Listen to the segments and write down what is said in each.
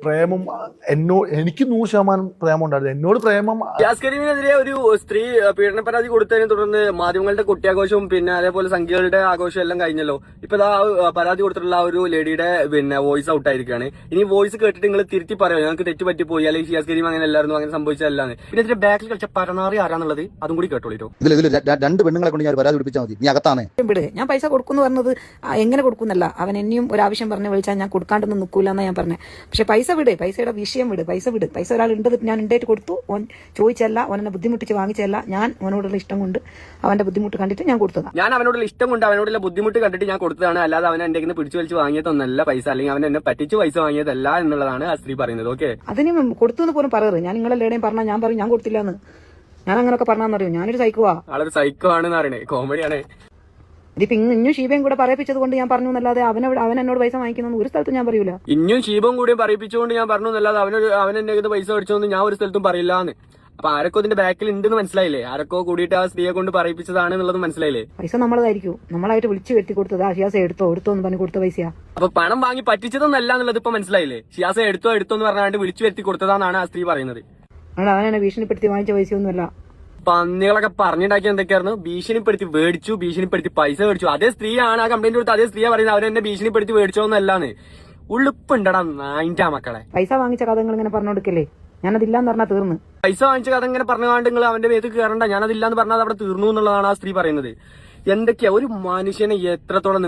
പ്രേമം എനിക്ക് 100% പ്രേമം ഉണ്ടായിരുന്നു. എന്നോട് പ്രേമം. ഷിയാസ് കരീമിനെതിരെ ഒരു സ്ത്രീ പീഡന പരാതി കൊടുത്തതിനെ തുടർന്ന് മാധ്യമങ്ങളുടെ കുട്ടിയാഘോഷവും പിന്നെ അതേപോലെ സംഖ്യകളുടെ ആഘോഷം എല്ലാം കഴിഞ്ഞല്ലോ. ഇപ്പൊ പരാതി കൊടുത്തിട്ടുള്ള ആ ഒരു ലേഡിയുടെ വോയിസ് ഔട്ട് ആയിരിക്കാണ്. ഇനി വോയിസ് കേട്ടിട്ട് നിങ്ങൾ തിരുത്തി പറയോ ഞങ്ങൾക്ക് തെറ്റ് പറ്റിപ്പോയി, അല്ലെങ്കിൽ ഷിയാസ് കരീം അങ്ങനെ എല്ലാവരും അങ്ങനെ സംഭവിച്ചതല്ലാന്ന്. പിന്നെ ഇതിന്റെ ബാക്കിൽ കളിച്ച പരനാറി ആരാന്നുള്ളത് അതും കൂടി കേട്ടോളിട്ടോ. ഇതിൽ 2 പെണ്ണുങ്ങളെ കൊണ്ട് ഞാൻ പരാതി പിടിപ്പിച്ചാൽ മതി, നീ അകത്താണ്. ഞാൻ പൈസ കൊടുക്കുന്നു പറഞ്ഞത് എങ്ങനെ കൊടുക്കുന്നല്ല, അവൻ എന്നെയും ഒരാവശ്യം പറഞ്ഞ് വിളിച്ചാൽ ഞാൻ കൊടുക്കാണ്ടൊന്നും നിൽക്കൂല എന്നാ ഞാൻ പറഞ്ഞത്. പക്ഷെ പൈസ വിട്, പൈസയുടെ വിഷയം വിട്, പൈസ ഒരാൾ ഉണ്ടത് ഞാൻ ഉണ്ടായിട്ട് കൊടുത്തു. ഓൻ ചോദിച്ചല്ല, ഓനെ ബുദ്ധിമുട്ടിച്ച് വാങ്ങിച്ചല്ല, ഞാൻ അവനോടുള്ള ഇഷ്ടം കൊണ്ട് അവന്റെ ബുദ്ധിമുട്ട് കണ്ടിട്ട് ഞാൻ കൊടുത്തതാണ്. ഞാൻ അവനോടുള്ള ഇഷ്ടം കൊണ്ട് അവനോടുള്ള ബുദ്ധിമുട്ട് കണ്ടിട്ട് ഞാൻ കൊടുത്തതാണ്, അല്ലാതെ അവൻ എന്റെ കയ്യിൽ പിടിച്ചു വലിച്ച് വാങ്ങിയതൊന്നല്ല പൈസ, അല്ലെങ്കിൽ അവൻ എന്നെ പറ്റിച്ച് പൈസ വാങ്ങിയതല്ല എന്നുള്ളതാണ് ആ സ്ത്രീ പറയുന്നത്. ഓക്കെ, അതിന് കൊടുത്തു എന്ന് പോലും പറയരുത്. ഞാൻ നിങ്ങളെല്ലാവരുടെയും പറഞ്ഞാൽ ഞാൻ പറയും ഞാൻ കൊടുത്തില്ല എന്ന്. ഞാൻ അങ്ങനെയൊക്കെ പറഞ്ഞാന്നറിയോ, ഞാനൊരു സൈക്കോവാ. ആളൊരു സൈക്കോ ആണെന്ന് പറയണേ, കോമഡിയാണ്. ഇതിപ്പോ ഇന്നും ഷീബയും കൂടെ പറയിപ്പിച്ചത് കൊണ്ട് ഞാൻ പറഞ്ഞു എന്നല്ലാതെ അവൻ എന്നോട് പൈസ വാങ്ങിക്കുന്നു ഒരു സ്ഥലത്തും ഞാൻ പറയൂല. ഇന്നും ഷീബയും കൂടി പറയിപ്പിച്ചുകൊണ്ട് ഞാൻ പറഞ്ഞു എന്നല്ലാതെ അവൻ എന്നെ പൈസ മേടിച്ചോന്ന് ഞാൻ ഒരു സ്ഥലത്തും പറയില്ലാന്ന്. അപ്പൊ ആരൊക്കെ ഇതിന്റെ ബാക്കിൽ ഉണ്ടെന്ന് മനസ്സിലായില്ലേ? ആരൊക്കെ കൂടിയിട്ട് ആ സ്ത്രീയെ കൊണ്ട് പറയിപ്പിച്ചതാണ് എന്നുള്ളത് മനസ്സിലായില്ലേ? പൈസ നമ്മളതായിരിക്കും, നമ്മളായിട്ട് വിളിച്ചു വരുത്തി കൊടുത്തത്. ഷിയാസ എടുത്തോ എന്ന് പറഞ്ഞ് കൊടുത്ത പൈസ. അപ്പൊ പണം വാങ്ങി പറ്റിച്ചതൊന്നല്ല എന്നുള്ളത് ഇപ്പൊ മനസ്സിലായില്ലേ? ഷിയാസ എടുത്തോ എന്ന് പറഞ്ഞാണ്ട് വിളിച്ചു വരുത്തി കൊടുത്തതാണെന്നാണ് ആ സ്ത്രീ പറയുന്നത്. അവനെ ഭീഷണിപ്പെടുത്തി വാങ്ങിച്ച പൈസയൊന്നുമല്ല. പന്നികളൊക്കെ പറഞ്ഞുണ്ടാക്കി എന്തൊക്കെയായിരുന്നു? ഭീഷണിപ്പെടുത്തി മേടിച്ചു, ഭീഷണിപ്പെടുത്തി പൈസ മേടിച്ചു. അതേ സ്ത്രീയാണ് ആ കംപ്ലൈന്റ് കൊടുത്ത് അതേ സ്ത്രീയെ പറയുന്നത് അവരെന്നെ ഭീഷണിപ്പെടുത്തി മേടിച്ചോന്നല്ലാന്ന്. ഉള്ളിപ്പുണ്ടടാ നായിന്റെ മക്കളെ. പൈസ വാങ്ങിച്ച കഥകൾ ഇങ്ങനെ പറഞ്ഞോടുക്കല്ലേ, ഞാനതില്ലാന്ന് പറഞ്ഞാൽ തീർന്നു. പൈസ വാങ്ങിച്ച കഥ ഇങ്ങനെ പറഞ്ഞുകൊണ്ട് നിങ്ങൾ അവന്റെ മേത്ത് കയറണ്ട, ഞാനതില്ലാന്ന് പറഞ്ഞാൽ അവിടെ തീർന്നു എന്നുള്ളതാണ് ആ സ്ത്രീ പറയുന്നത്. എന്തൊക്കെയാ ഒരു മനുഷ്യനെ എത്രത്തോളം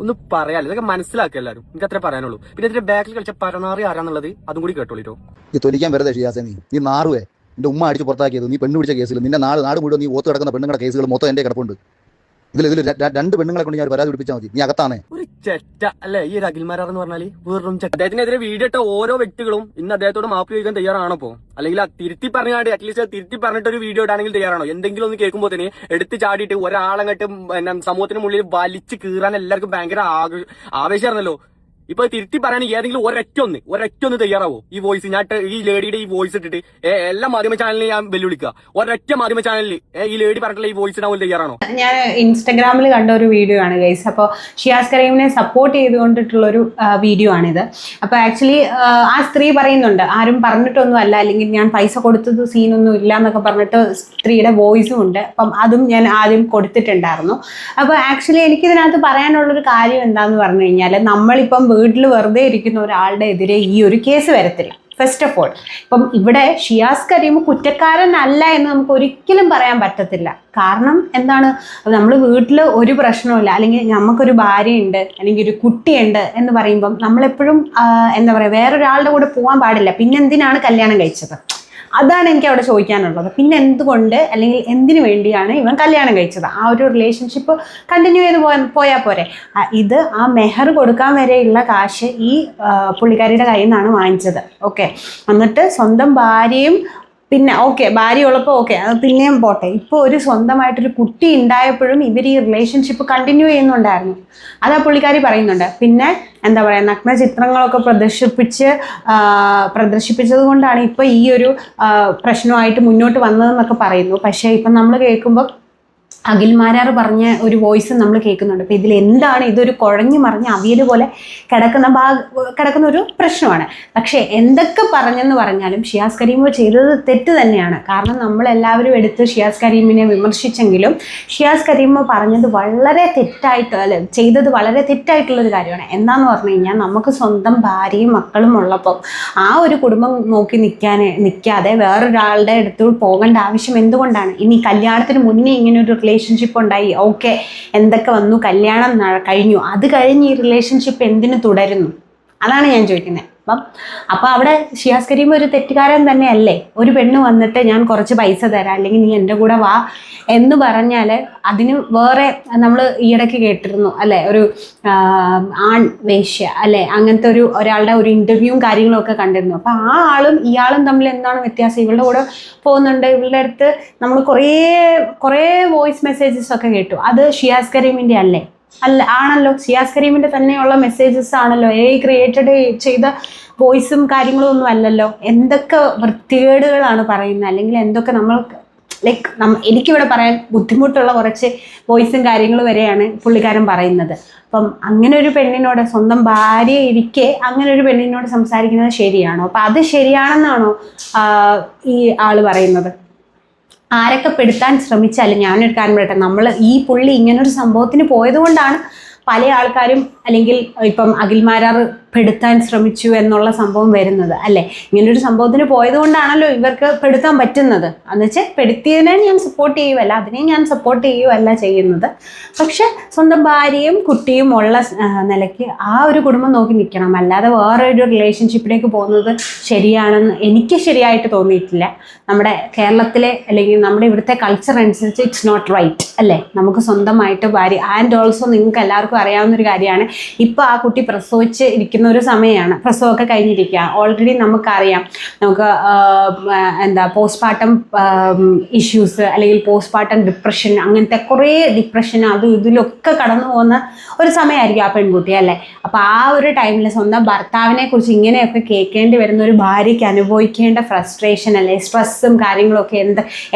ഒന്ന് പറയാല്ല, ഇതൊക്കെ മനസ്സിലാക്കുക എല്ലാവരും. എനിക്ക് അത്രേ പറയാനുള്ളൂ. പിന്നെ ഇതിന്റെ ബാക്കിൽ കളിച്ച പരനാറി ആരാന്നുള്ളത് അതും കൂടി കേട്ടോളിട്ടോ. നീ തൊലിക്കാൻ വെറുതെ ഷിയാസേ, നീ നാറുവേ. എന്റെ ഉമ്മ അടിച്ച് പുറത്താക്കിയത്, നീ പെണ്ണ് പിടിച്ച കേസിൽ നിന്റെ നാട് മുഴുവൻ നീ ഓത്ത് കിടക്കുന്ന പെണ്ണുങ്ങളുടെ കേസുകൾ മൊത്തം എന്റെ കിടപ്പുണ്ട്. ഇതിൽ 2 പെണ്ണുങ്ങളെ കൊണ്ട് ഞാൻ പരാതി പിടിപ്പിച്ചാൽ മതി, നീ അകത്താണ്. ഒരു ചെറ്റ അല്ലെ ഈ ഒരു അഖിൽമാരാന്ന് പറഞ്ഞാല് വെറും ചെറ്റ. അദ്ദേഹത്തിനെതിരെ വീഡിയോ ഇട്ട ഓരോ വ്യക്തികളും ഇന്ന് അദ്ദേഹത്തോട് മാപ്പ് ചോദിക്കാൻ തയ്യാറാണോ? പോ അല്ലെങ്കിൽ തിരുത്തി പറഞ്ഞാണ്ട് അറ്റ്ലീസ്റ്റ് തിരുത്തി പറഞ്ഞിട്ട് ഒരു വീഡിയോ ഇടാണെങ്കിൽ തയ്യാറാണോ? എന്തെങ്കിലും ഒന്ന് കേൾക്കുമ്പോൾ തന്നെ എടുത്ത് ചാടിയിട്ട് ഒരാളങ്ങട്ട് സമൂഹത്തിന് മുന്നിൽ വലിച്ച് കീറാൻ എല്ലാവർക്കും ഭയങ്കര ആവേശമായിരുന്നല്ലോ. ഇപ്പൊ തിരുത്തി പറയാൻ ഏതെങ്കിലും ഒരൊറ്റ തയ്യാറാവോ? ഈ വോയിസ് ഞാൻ ഈ ലേഡിയുടെ ഈ വോയിസ് ഇട്ടിട്ട് എല്ലാ മാധ്യമ ചാനലിലും ഞാൻ വെല്ലുവിളിക്കുക. ഒരൊറ്റ മാധ്യമ ചാനലിൽ ഈ ലേഡി പറഞ്ഞിട്ടുള്ള ഈ വോയിസ് ഇടാൻ തയ്യാറാണോ? ഞാൻ ഇൻസ്റ്റഗ്രാമിൽ കണ്ട ഒരു വീഡിയോ ആണ് ഗൈസ്. അപ്പോൾ ഷിയാസ് കരീമിനെ സപ്പോർട്ട് ചെയ്തുകൊണ്ടിട്ടുള്ളൊരു വീഡിയോ ആണിത്. അപ്പോൾ ആക്ച്വലി ആ സ്ത്രീ പറയുന്നുണ്ട് ആരും പറഞ്ഞിട്ടൊന്നും അല്ല, അല്ലെങ്കിൽ ഞാൻ പൈസ കൊടുത്തത് സീനൊന്നും ഇല്ല എന്നൊക്കെ പറഞ്ഞിട്ട് സ്ത്രീയുടെ വോയിസും ഉണ്ട്. അപ്പം അതും ഞാൻ ആദ്യം കൊടുത്തിട്ടുണ്ടായിരുന്നു. അപ്പോൾ ആക്ച്വലി എനിക്കിതിനകത്ത് പറയാനുള്ളൊരു കാര്യം എന്താണെന്ന് പറഞ്ഞു കഴിഞ്ഞാൽ, നമ്മളിപ്പം വീട്ടിൽ വെറുതെ ഇരിക്കുന്ന ഒരാളുടെ എതിരെ ഈ ഒരു കേസ് വരത്തില്ല. ഫസ്റ്റ് ഓഫ് ഓൾ, ഇപ്പം ഇവിടെ ഷിയാസ് കരീം കുറ്റക്കാരനല്ല എന്ന് നമുക്ക് ഒരിക്കലും പറയാൻ പറ്റത്തില്ല. കാരണം എന്താണ്, നമ്മൾ വീട്ടിൽ ഒരു പ്രശ്നമില്ല, അല്ലെങ്കിൽ നമുക്കൊരു ഭാര്യയുണ്ട് അല്ലെങ്കിൽ ഒരു കുട്ടിയുണ്ട് എന്ന് പറയുമ്പം നമ്മളെപ്പോഴും എന്താ പറയുക, വേറൊരാളുടെ കൂടെ പോകാൻ പാടില്ല. പിന്നെ എന്തിനാണ് കല്യാണം കഴിച്ചത്? അതാണ് എനിക്ക് അവിടെ ചോദിക്കാനുള്ളത്. പിന്നെ എന്തുകൊണ്ട് അല്ലെങ്കിൽ എന്തിനു വേണ്ടിയാണ് ഇവൻ കല്യാണം കഴിച്ചത്? ആ ഒരു റിലേഷൻഷിപ്പ് കണ്ടിന്യൂ ചെയ്ത് പോയാൽ പോരെ? ഇത് ആ മെഹർ കൊടുക്കാൻ വരെയുള്ള കാശ് ഈ പുള്ളിക്കാരിയുടെ കയ്യിൽ നിന്നാണ് വാങ്ങിച്ചത്. ഓക്കെ, എന്നിട്ട് സ്വന്തം ഭാര്യയും പിന്നെ ഭാര്യ ഉള്ളപ്പോൾ അത് പിന്നെയും പോട്ടെ. ഇപ്പോൾ ഒരു സ്വന്തമായിട്ടൊരു കുട്ടി ഉണ്ടായപ്പോഴും ഇവർ ഈ റിലേഷൻഷിപ്പ് കണ്ടിന്യൂ ചെയ്യുന്നുണ്ടായിരുന്നു. അത് ആ പുള്ളിക്കാരി പറയുന്നുണ്ട്. പിന്നെ എന്താ പറയുക, നഗ്ന ചിത്രങ്ങളൊക്കെ പ്രദർശിപ്പിച്ചത് കൊണ്ടാണ് ഇപ്പോൾ ഈ ഒരു പ്രശ്നമായിട്ട് മുന്നോട്ട് വന്നതെന്നൊക്കെ പറയുന്നു. പക്ഷേ ഇപ്പം നമ്മൾ കേൾക്കുമ്പോൾ അഖിൽമാരാർ പറഞ്ഞ ഒരു വോയിസ് നമ്മൾ കേൾക്കുന്നുണ്ട്. അപ്പോൾ ഇതിൽ എന്താണ്, ഇതൊരു കുഴഞ്ഞു മറിഞ്ഞ അവിയൽ പോലെ കിടക്കുന്ന ഒരു പ്രശ്നമാണ്. പക്ഷേ എന്തൊക്കെ പറഞ്ഞെന്ന് പറഞ്ഞാലും ഷിയാസ് കരീം ചെയ്തത് തെറ്റ് തന്നെയാണ്. കാരണം നമ്മളെല്ലാവരും എടുത്ത് ഷിയാസ് കരീമിനെ വിമർശിച്ചെങ്കിലും ഷിയാസ് കരീം പറഞ്ഞത് വളരെ ചെയ്തത് വളരെ തെറ്റായിട്ടുള്ളൊരു കാര്യമാണ്. എന്താണെന്ന് പറഞ്ഞു കഴിഞ്ഞാൽ, നമുക്ക് സ്വന്തം ഭാര്യയും മക്കളും ഉള്ളപ്പം ആ ഒരു കുടുംബം നോക്കി നിൽക്കാതെ വേറൊരാളുടെ അടുത്ത് പോകേണ്ട ആവശ്യം എന്തുകൊണ്ടാണ്? ഇനി കല്യാണത്തിന് മുന്നേ ഇങ്ങനെ ഒരു റിലേഷൻഷിപ്പ് ഉണ്ടായി, ഓക്കെ, എന്തൊക്കെ വന്നു, കല്യാണം കഴിഞ്ഞു, അത് കഴിഞ്ഞ് ഈ റിലേഷൻഷിപ്പ് എന്തിനു തുടരുന്നു? അതാണ് ഞാൻ ചോദിക്കുന്നത്. അപ്പം അവിടെ ഷിയാസ് കരീം ഒരു തെറ്റുകാരൻ തന്നെയല്ലേ? ഒരു പെണ്ണ് വന്നിട്ട് ഞാൻ കുറച്ച് പൈസ തരാം, അല്ലെങ്കിൽ നീ എൻ്റെ കൂടെ വാ എന്ന് പറഞ്ഞാൽ അതിന് വേറെ നമ്മൾ ഈയിടയ്ക്ക് കേട്ടിരുന്നു അല്ലേ, ഒരു ആൺ വേശ്യ അല്ലേ, അങ്ങനത്തെ ഒരാളുടെ ഒരു ഇൻ്റർവ്യൂവും കാര്യങ്ങളും ഒക്കെ കണ്ടിരുന്നു. അപ്പം ആ ആളും ഇയാളും തമ്മിൽ എന്താണ് വ്യത്യാസം? ഇവളുടെ കൂടെ പോകുന്നുണ്ട്, ഇവളുടെ അടുത്ത് നമ്മൾ കുറേ വോയിസ് മെസ്സേജസ് ഒക്കെ കേട്ടു. അത് ഷിയാസ് കരീമിൻ്റെ അല്ലേ? ആണല്ലോ, ഷിയാസ് കരീമിന്റെ തന്നെയുള്ള മെസ്സേജസ് ആണല്ലോ. ക്രിയേറ്റഡ് ചെയ്ത വോയിസും കാര്യങ്ങളും ഒന്നും അല്ലല്ലോ. എന്തൊക്കെ വൃത്തികേടുകളാണ് പറയുന്നത്, അല്ലെങ്കിൽ എന്തൊക്കെ നമ്മൾ ലൈക്ക് എനിക്കിവിടെ പറയാൻ ബുദ്ധിമുട്ടുള്ള കുറച്ച് വോയിസും കാര്യങ്ങളും വരെയാണ് പുള്ളിക്കാരൻ പറയുന്നത്. അപ്പം അങ്ങനെ ഒരു പെണ്ണിനോട്, സ്വന്തം ഭാര്യ ഇരിക്കെ അങ്ങനെ ഒരു പെണ്ണിനോട് സംസാരിക്കുന്നത് ശരിയാണോ? അപ്പം അത് ശരിയാണെന്നാണോ ഈ ആള് പറയുന്നത്? ആരൊക്കെ പെടുത്താൻ ശ്രമിച്ചാലും ഞാനൊരു കാര്യം പറയട്ടെ, നമ്മൾ ഈ പുള്ളി ഇങ്ങനൊരു സംഭവത്തിന് പോയത് കൊണ്ടാണ് പല ആൾക്കാരും, അല്ലെങ്കിൽ ഇപ്പം അഖിൽമാരാർ പെടുത്താൻ ശ്രമിച്ചു എന്നുള്ള സംഭവം വരുന്നത് അല്ലേ. ഇങ്ങനൊരു സംഭവത്തിന് പോയത് കൊണ്ടാണല്ലോ ഇവർക്ക് പെടുത്താൻ പറ്റുന്നത്. എന്ന് വെച്ചാൽ പെടുത്തിയതിനെ ഞാൻ സപ്പോർട്ട് ചെയ്യുമല്ല, അതിനെ ഞാൻ സപ്പോർട്ട് ചെയ്യുകയല്ല ചെയ്യുന്നത്. പക്ഷെ സ്വന്തം ഭാര്യയും കുട്ടിയും ഉള്ള നിലയ്ക്ക് ആ ഒരു കുടുംബം നോക്കി നിൽക്കണം. അല്ലാതെ വേറൊരു റിലേഷൻഷിപ്പിലേക്ക് പോകുന്നത് ശരിയാണെന്ന് എനിക്ക് ശരിയായിട്ട് തോന്നിയിട്ടില്ല. നമ്മുടെ കേരളത്തിലെ അല്ലെങ്കിൽ നമ്മുടെ ഇവിടുത്തെ കൾച്ചർ അനുസരിച്ച് ഇറ്റ്സ് നോട്ട് റൈറ്റ് അല്ലേ. നമുക്ക് സ്വന്തമായിട്ട് ഭാര്യ, ആൻഡ് ഓൾസോ നിങ്ങൾക്ക് എല്ലാവർക്കും അറിയാവുന്നൊരു കാര്യമാണ്, ഇപ്പോൾ ആ കുട്ടി പ്രസവിച്ച് ഇരിക്കുന്ന ഒരു സമയമാണ്, പ്രസവമൊക്കെ കഴിഞ്ഞിരിക്കുക. ഓൾറെഡി നമുക്കറിയാം, നമുക്ക് പോസ്റ്റ്മോർട്ടം ഇഷ്യൂസ് അല്ലെങ്കിൽ പോസ്റ്റ്മോർട്ടം ഡിപ്രഷൻ, അങ്ങനത്തെ കുറേ ഡിപ്രഷൻ അതും ഇതിലൊക്കെ കടന്നു പോകുന്ന ഒരു സമയമായിരിക്കും ആ പെൺകുട്ടി അല്ലേ. അപ്പോൾ ആ ഒരു ടൈമിൽ സ്വന്തം ഭർത്താവിനെ കുറിച്ച് ഇങ്ങനെയൊക്കെ കേൾക്കേണ്ടി വരുന്ന ഒരു ഭാര്യയ്ക്ക് അനുഭവിക്കേണ്ട ഫ്രസ്ട്രേഷൻ അല്ലെ, സ്ട്രെസ്സും കാര്യങ്ങളൊക്കെ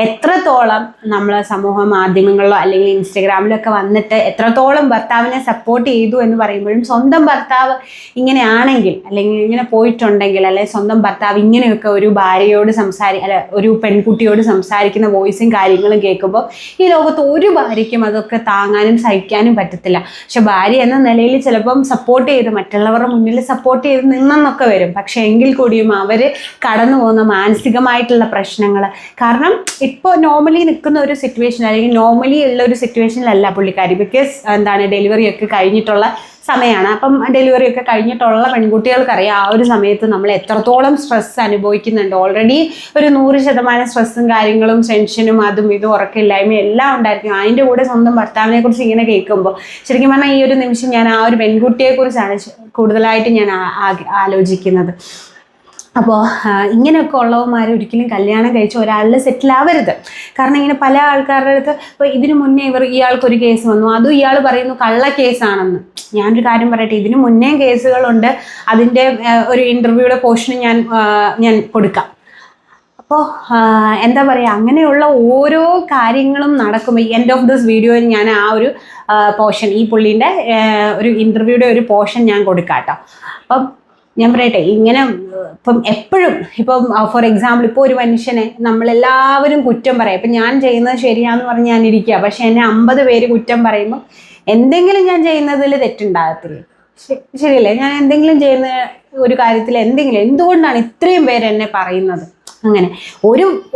എത്രത്തോളം നമ്മൾ സമൂഹ മാധ്യമങ്ങളിലോ അല്ലെങ്കിൽ ഇൻസ്റ്റഗ്രാമിലൊക്കെ വന്നിട്ട് എത്രത്തോളം ഭർത്താവിനെ സപ്പോർട്ട് ചെയ്തു എന്ന് പറയുമ്പോഴും, സ്വന്തം ഭർത്താവ് ഇങ്ങനെയാണെങ്കിൽ അല്ലെങ്കിൽ ഇങ്ങനെ പോയിട്ടുണ്ടെങ്കിൽ, അല്ലെങ്കിൽ സ്വന്തം ഭർത്താവ് ഇങ്ങനെയൊക്കെ ഒരു ഭാര്യയോട് ഒരു പെൺകുട്ടിയോട് സംസാരിക്കുന്ന വോയിസും കാര്യങ്ങളും കേൾക്കുമ്പോൾ ഈ ലോകത്ത് ഒരു ഭാര്യയ്ക്കും അതൊക്കെ താങ്ങാനും സഹിക്കാനും പറ്റത്തില്ല. പക്ഷെ ഭാര്യ എന്ന നിലയിൽ ചിലപ്പം സപ്പോർട്ട് ചെയ്ത് മറ്റുള്ളവരുടെ മുന്നിൽ സപ്പോർട്ട് ചെയ്ത് നിന്നെന്നൊക്കെ വരും. പക്ഷെ എങ്കിൽ കൂടിയും അവർ കടന്നു പോകുന്ന മാനസികമായിട്ടുള്ള പ്രശ്നങ്ങൾ, കാരണം ഇപ്പോൾ നോർമലി നിൽക്കുന്ന ഒരു സിറ്റുവേഷൻ അല്ലെങ്കിൽ നോർമലി ഉള്ള ഒരു സിറ്റുവേഷനിലല്ല പുള്ളിക്കാരി. ബിക്കോസ് ഡെലിവറി ഒക്കെ കഴിഞ്ഞിട്ടുള്ള സമയമാണ്. അപ്പം ഡെലിവറി ഒക്കെ കഴിഞ്ഞിട്ടുള്ള പെൺകുട്ടികൾക്കറിയാം ആ ഒരു സമയത്ത് നമ്മൾ എത്രത്തോളം സ്ട്രെസ് അനുഭവിക്കുന്നുണ്ട്. ഓൾറെഡി ഒരു 100% സ്ട്രെസ്സും കാര്യങ്ങളും ടെൻഷനും അതും ഇതും ഉറക്കമില്ലായ്മയും എല്ലാം ഉണ്ടായിരിക്കും. അതിൻ്റെ കൂടെ സ്വന്തം ഭർത്താവിനെ കുറിച്ച് ഇങ്ങനെ കേൾക്കുമ്പോൾ ശരിക്കും പറഞ്ഞാൽ ഈ ഒരു നിമിഷം ഞാൻ ആ ഒരു പെൺകുട്ടിയെക്കുറിച്ചാണ് കൂടുതലായിട്ട് ഞാൻ ആലോചിക്കുന്നത്. അപ്പോൾ ഇങ്ങനെയൊക്കെ ഉള്ളവന്മാർ ഒരിക്കലും കല്യാണം കഴിച്ച് ഒരാളിൽ സെറ്റിൽ ആവരുത്. കാരണം ഇങ്ങനെ പല ആൾക്കാരുടെ അടുത്ത് ഇപ്പോൾ ഇതിനു മുന്നേ ഇയാൾക്കൊരു കേസ് വന്നു, അതും ഇയാൾ പറയുന്നു കള്ള കേസാണെന്ന്. ഞാനൊരു കാര്യം പറയട്ടെ, ഇതിനു മുന്നേ കേസുകളുണ്ട്, അതിൻ്റെ ഒരു ഇൻ്റർവ്യൂയുടെ പോർഷന് ഞാൻ കൊടുക്കാം. അപ്പോൾ എന്താ പറയുക, അങ്ങനെയുള്ള ഓരോ കാര്യങ്ങളും നടക്കുമ്പോൾ എൻഡ് ഓഫ് ദിസ് വീഡിയോയിൽ ഞാൻ ആ ഒരു പോർഷൻ, ഈ പുള്ളീൻ്റെ ഒരു ഇൻ്റർവ്യൂയുടെ ഒരു പോർഷൻ ഞാൻ കൊടുക്കാം കേട്ടോ. അപ്പം ഞാൻ പറയട്ടെ, ഇങ്ങനെ ഇപ്പം എപ്പോഴും ഇപ്പം ഫോർ എക്സാമ്പിൾ ഇപ്പോൾ ഒരു മനുഷ്യനെ നമ്മളെല്ലാവരും കുറ്റം പറയാം. ഇപ്പം ഞാൻ ചെയ്യുന്നത് ശരിയാന്ന് പറഞ്ഞ് ഞാനിരിക്കുക, പക്ഷെ എന്നെ 50 പേര് കുറ്റം പറയുമ്പോൾ എന്തെങ്കിലും ഞാൻ ചെയ്യുന്നതിൽ തെറ്റുണ്ടാകത്തില്ലേ? ശരിയല്ലേ? ഞാൻ എന്തെങ്കിലും ചെയ്യുന്ന ഒരു കാര്യത്തിൽ എന്തുകൊണ്ടാണ് ഇത്രയും പേര് എന്നെ പറയുന്നത്? അങ്ങനെ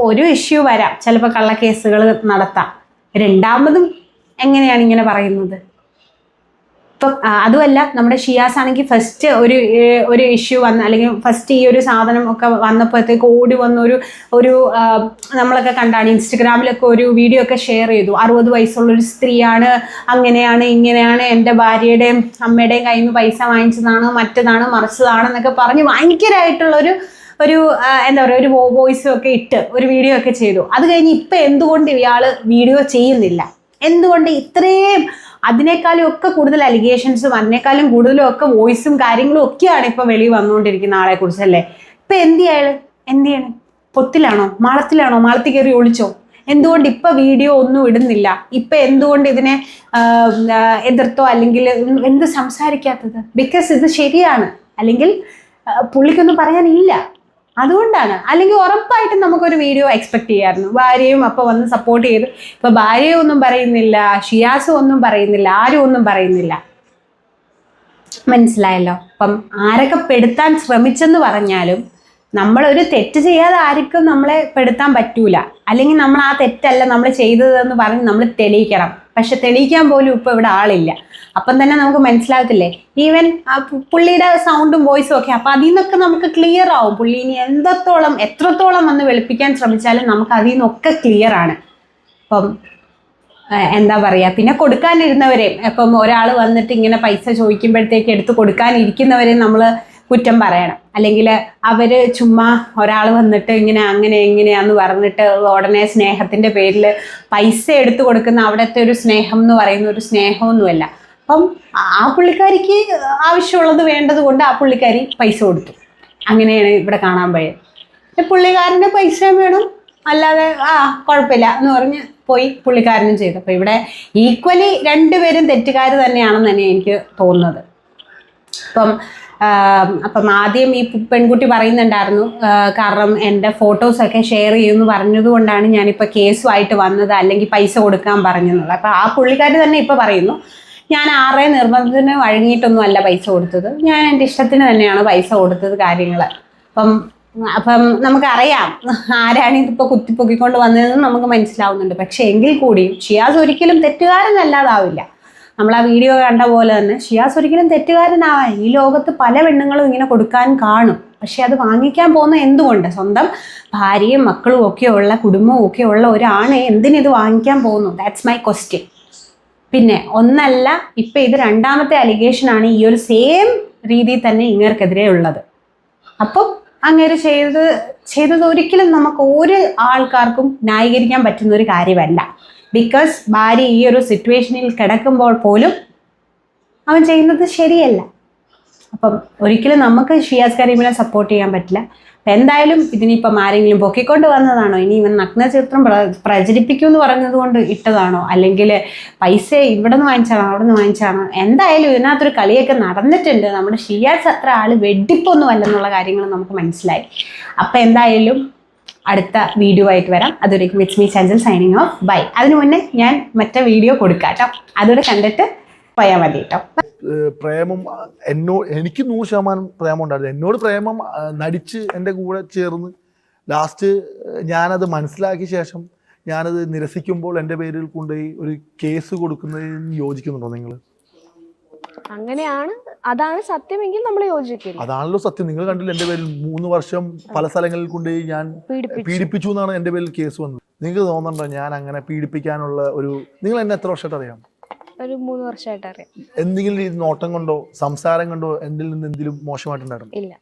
ഒരു ഇഷ്യൂ വരാം, ചിലപ്പോൾ കള്ളക്കേസുകൾ നടത്താം. രണ്ടാമതും എങ്ങനെയാണ് ഇങ്ങനെ പറയുന്നത്? ഇപ്പം അതുമല്ല, നമ്മുടെ ഷിയാസ് ആണെങ്കിൽ ഫസ്റ്റ് ഒരു ഇഷ്യൂ വന്ന, അല്ലെങ്കിൽ ഫസ്റ്റ് ഈ ഒരു സാധനം ഒക്കെ വന്നപ്പോഴത്തേക്ക് ഓടി വന്ന ഒരു നമ്മളൊക്കെ കണ്ടാണ് ഇൻസ്റ്റഗ്രാമിലൊക്കെ ഒരു വീഡിയോ ഒക്കെ ഷെയർ ചെയ്തു. 60 വയസ്സുള്ളൊരു സ്ത്രീയാണ്, അങ്ങനെയാണ് ഇങ്ങനെയാണ്, എൻ്റെ ഭാര്യയുടെയും അമ്മയുടെയും കയ്യിൽ നിന്ന് പൈസ വാങ്ങിച്ചതാണ്, മറ്റതാണ് മറിച്ചതാണെന്നൊക്കെ പറഞ്ഞ് ഭയങ്കരമായിട്ടുള്ളൊരു എന്താ പറയുക, ഒരു വോയിസും ഒക്കെ ഇട്ട് ഒരു വീഡിയോ ഒക്കെ ചെയ്തു. അത് കഴിഞ്ഞ് ഇപ്പം എന്തുകൊണ്ട് ഇയാൾ വീഡിയോ ചെയ്യുന്നില്ല? എന്തുകൊണ്ട് ഇത്രയും അതിനേക്കാളും ഒക്കെ കൂടുതൽ അലിഗേഷൻസും അതിനേക്കാളും കൂടുതലും ഒക്കെ വോയിസും കാര്യങ്ങളും ഒക്കെയാണ് ഇപ്പം വെളിയിൽ വന്നുകൊണ്ടിരിക്കുന്ന ആളെ കുറിച്ചല്ലേ? ഇപ്പം എന്ത് ചെയ്യണം? പൊത്തിലാണോ, മാളത്തിൽ കയറി ഒളിച്ചോ? എന്തുകൊണ്ട് ഇപ്പം വീഡിയോ ഒന്നും ഇടുന്നില്ല? ഇപ്പം എന്തുകൊണ്ട് ഇതിനെ എതിർത്തോ അല്ലെങ്കിൽ എന്ത് സംസാരിക്കാത്തത്? ബിക്കോസ് ഇത് ശരിയാണ്, അല്ലെങ്കിൽ പുള്ളിക്കൊന്നും പറയാനില്ല, അതുകൊണ്ടാണ്. അല്ലെങ്കിൽ ഉറപ്പായിട്ടും നമുക്കൊരു വീഡിയോ എക്സ്പെക്ട് ചെയ്യാമായിരുന്നു. ഭാര്യയും അപ്പോൾ വന്ന് സപ്പോർട്ട് ചെയ്തു. ഇപ്പോൾ ഭാര്യയും ഒന്നും പറയുന്നില്ല, ഷിയാസും ഒന്നും പറയുന്നില്ല, ആരും ഒന്നും പറയുന്നില്ല. മനസ്സിലായല്ലോ? അപ്പം ആരൊക്കെ പെടുത്താൻ ശ്രമിച്ചെന്ന് പറഞ്ഞാലും നമ്മളൊരു തെറ്റ് ചെയ്യാതെ ആർക്കും നമ്മളെ പെടുത്താൻ പറ്റൂല. അല്ലെങ്കിൽ നമ്മൾ ആ തെറ്റല്ല നമ്മൾ ചെയ്തതെന്ന് പറഞ്ഞ് നമ്മൾ തെളിയിക്കണം. പക്ഷെ തെളിയിക്കാൻ പോലും ഇപ്പോൾ ഇവിടെ ആളില്ല. അപ്പം തന്നെ നമുക്ക് മനസ്സിലാകത്തില്ലേ? ഈവൻ പുള്ളിയുടെ സൗണ്ടും വോയിസും ഒക്കെ, അപ്പം അതിൽ നിന്നൊക്കെ നമുക്ക് ക്ലിയർ ആവും. പുള്ളി ഇനി എത്രത്തോളം വന്ന് വെളുപ്പിക്കാൻ ശ്രമിച്ചാലും നമുക്ക് അതിൽ നിന്നൊക്കെ ക്ലിയർ ആണ്. അപ്പം എന്താ പറയുക, പിന്നെ കൊടുക്കാനിരുന്നവരെയും, ഇപ്പം ഒരാൾ വന്നിട്ട് ഇങ്ങനെ പൈസ ചോദിക്കുമ്പോഴത്തേക്ക് എടുത്ത് കൊടുക്കാനിരിക്കുന്നവരെയും നമ്മൾ കുറ്റം പറയണം. അല്ലെങ്കിൽ അവർ ചുമ്മാ ഒരാൾ വന്നിട്ട് ഇങ്ങനെയാന്ന് പറഞ്ഞിട്ട് ഉടനെ സ്നേഹത്തിൻ്റെ പേരിൽ പൈസ എടുത്തു കൊടുക്കുന്ന അവിടുത്തെ ഒരു സ്നേഹം എന്ന് പറയുന്ന ഒരു സ്നേഹമൊന്നുമല്ല. അപ്പം ആ പുള്ളിക്കാരിക്ക് ആവശ്യമുള്ളത് വേണ്ടത് കൊണ്ട് ആ പുള്ളിക്കാരി പൈസ കൊടുത്തു. അങ്ങനെയാണ് ഇവിടെ കാണാൻ പോയത്. പുള്ളിക്കാരൻ്റെ പൈസ വേണം, അല്ലാതെ കുഴപ്പമില്ല എന്ന് പറഞ്ഞ് പോയി പുള്ളിക്കാരനും ചെയ്തു. അപ്പൊ ഇവിടെ ഈക്വലി രണ്ടുപേരും തെറ്റുകാർ തന്നെയാണെന്ന് തന്നെ എനിക്ക് തോന്നുന്നത്. അപ്പം ആദ്യം ഈ പെൺകുട്ടി പറയുന്നുണ്ടായിരുന്നു, കാരണം എൻ്റെ ഫോട്ടോസൊക്കെ ഷെയർ ചെയ്യുമെന്ന് പറഞ്ഞത് കൊണ്ടാണ് ഞാനിപ്പോൾ കേസുമായിട്ട് വന്നത്, അല്ലെങ്കിൽ പൈസ കൊടുക്കാൻ പറഞ്ഞെന്നുള്ളത്. അപ്പം ആ പുള്ളിക്കാരി തന്നെ ഇപ്പോൾ പറയുന്നു, ഞാൻ ആരുടെയും നിർബന്ധത്തിന് വഴങ്ങിയിട്ടൊന്നും അല്ല പൈസ കൊടുത്തത്, ഞാൻ എൻ്റെ ഇഷ്ടത്തിന് തന്നെയാണ് പൈസ കൊടുത്തത് കാര്യങ്ങൾ. അപ്പം നമുക്കറിയാം ആരാണ് ഇതിപ്പോൾ കുത്തിപ്പൊക്കിക്കൊണ്ട് വന്നതെന്ന് നമുക്ക് മനസ്സിലാവുന്നുണ്ട്. പക്ഷെ എങ്കിൽ കൂടിയും ഷിയാസ് ഒരിക്കലും തെറ്റുകാരനല്ലാതാവില്ല. നമ്മൾ ആ വീഡിയോ കണ്ട പോലെ തന്നെ ഷിയാസ് ഒരിക്കലും തെറ്റുകാരനാവാൻ, ഈ ലോകത്ത് പല പെണ്ണുങ്ങളും ഇങ്ങനെ കൊടുക്കാൻ കാണും. പക്ഷെ അത് വാങ്ങിക്കാൻ പോകുന്ന എന്തുകൊണ്ട്? സ്വന്തം ഭാര്യയും മക്കളും ഒക്കെയുള്ള കുടുംബവും ഒക്കെയുള്ള ഒരാണ് എന്തിനിത് വാങ്ങിക്കാൻ പോകുന്നു? That's my question. പിന്നെ ഒന്നല്ല, ഇപ്പം ഇത് രണ്ടാമത്തെ അലിഗേഷനാണ് ഈ ഒരു സെയിം രീതിയിൽ തന്നെ ഇങ്ങേർക്കെതിരെ ഉള്ളത്. അപ്പം അങ്ങേര് ചെയ്തത് ഒരിക്കലും നമുക്ക് ഒരു ആൾക്കാർക്കും ന്യായീകരിക്കാൻ പറ്റുന്ന ഒരു കാര്യമല്ല. ബിക്കോസ് ഭാര്യ ഈ ഒരു സിറ്റുവേഷനിൽ കിടക്കുമ്പോൾ പോലും അവൻ ചെയ്യുന്നത് ശരിയല്ല. അപ്പം ഒരിക്കലും നമുക്ക് ഷിയാസ് കരീമിനെ സപ്പോർട്ട് ചെയ്യാൻ പറ്റില്ല. അപ്പം എന്തായാലും ഇതിനിപ്പം ആരെങ്കിലും പൊക്കിക്കൊണ്ട് വന്നതാണോ, ഇനി ഇവൻ നഗ്നചിത്രം പ്രചരിപ്പിക്കുമെന്ന് പറഞ്ഞത് കൊണ്ട് ഇട്ടതാണോ, അല്ലെങ്കിൽ പൈസ ഇവിടെ നിന്ന് വാങ്ങിച്ചാണോ അവിടെ നിന്ന് വാങ്ങിച്ചാണോ, എന്തായാലും ഇതിനകത്തൊരു കളിയൊക്കെ നടന്നിട്ടുണ്ട്. നമ്മുടെ ഷിയാസ് അത്ര ആൾ വെടിപ്പൊന്നും അല്ലെന്നുള്ള കാര്യങ്ങൾ നമുക്ക് മനസ്സിലായി. അപ്പം എന്തായാലും അടുത്ത വീഡിയോ ആയിട്ട് വരാം. അതുവരേക്കും it's me Chanchal signing off. Bye. അതിനു മുന്നേ ഞാൻ മറ്റേ വീഡിയോ കൊടുക്കാം കേട്ടോ, അതുകൂടെ കണ്ടിട്ട് പോയാൽ മതി കേട്ടോ. പ്രേമം എനിക്ക് 100% പ്രേമം ഉണ്ടായിരുന്നു. എന്നോട് പ്രേമം നടിച്ച് എൻ്റെ കൂടെ ചേർന്ന് ലാസ്റ്റ് ഞാനത് മനസ്സിലാക്കിയ ശേഷം ഞാനത് നിരസിക്കുമ്പോൾ എൻ്റെ പേരിൽ കൊണ്ടുപോയി ഒരു കേസ് കൊടുക്കുന്നതിന് യോജിക്കുന്നുണ്ടോ നിങ്ങൾ? അങ്ങനെയാണ്, അതാണ് സത്യമെങ്കിൽ നമ്മൾ യോജിക്കില്ല. അതാണല്ലോ സത്യം. നിങ്ങൾ കണ്ടില്ല, എൻ്റെ പേരിൽ 3 വർഷം പല സ്ഥലങ്ങളിൽ കൊണ്ടുപോയി ഞാൻ പീഡിപ്പിച്ചു എന്നാണ് എൻ്റെ പേരിൽ കേസ് വന്നത്. നിങ്ങൾക്ക് തോന്നണ്ടോ ഞാൻ അങ്ങനെ പീഡിപ്പിക്കാനുള്ള ഒരു... നിങ്ങൾ എന്നെ എത്ര വർഷമായിട്ട് അറിയാം? ഒരു 3 വർഷമായിട്ട് അറിയാം. എന്തെങ്കിലും നോട്ടം കൊണ്ടോ സംസാരം കൊണ്ടോ എന്നിൽ നിന്ന് എന്തെങ്കിലും മോശമായിട്ടുണ്ടായിരുന്നു? ഇല്ല.